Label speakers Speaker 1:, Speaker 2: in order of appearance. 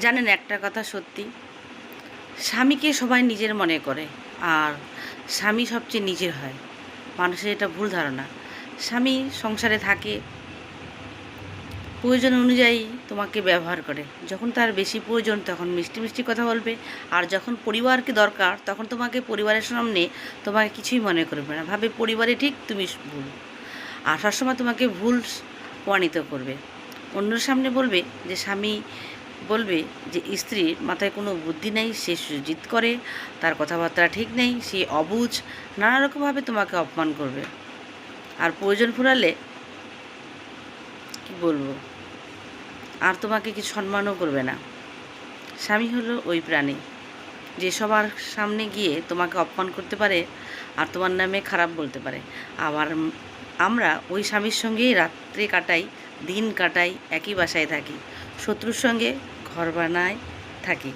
Speaker 1: জানেন, একটা কথা সত্যি, স্বামীকে সবাই নিজের মনে করে, আর স্বামী সবচেয়ে নিজের হয়। মানুষের এটা ভুল ধারণা। স্বামী সংসারে থাকে, প্রয়োজন অনুযায়ী তোমাকে ব্যবহার করে। যখন তার বেশি প্রয়োজন তখন মিষ্টি মিষ্টি কথা বলবে, আর যখন পরিবারকে দরকার তখন তোমাকে পরিবারের সামনে তোমাকে কিছুই মনে করবে না, ভাবে পরিবারে ঠিক, তুমি ভুল। আর সবসময় তোমাকে ভুল প্রমাণিত করবে। অন্যের সামনে বলবে যে স্বামী বলবে যে স্ত্রীর মাথায় কোনো বুদ্ধি নেই, সে সুজিত করে, তার কথাবার্তা ঠিক নেই, সে অবুঝ, নানা রকমভাবে তোমাকে অপমান করবে। আর প্রয়োজন ফুরালে কি বলবো, আর তোমাকে কিছু সম্মানও করবে না। স্বামী হলো ওই প্রাণী যে সবার সামনে গিয়ে তোমাকে অপমান করতে পারে আর তোমার নামে খারাপ বলতে পারে। আবার আমরা ওই স্বামীর সঙ্গেই রাত্রে কাটাই, দিন কাটাই, একই বাসায় থাকি, শত্রুর সঙ্গে ঘর বানায় থাকি।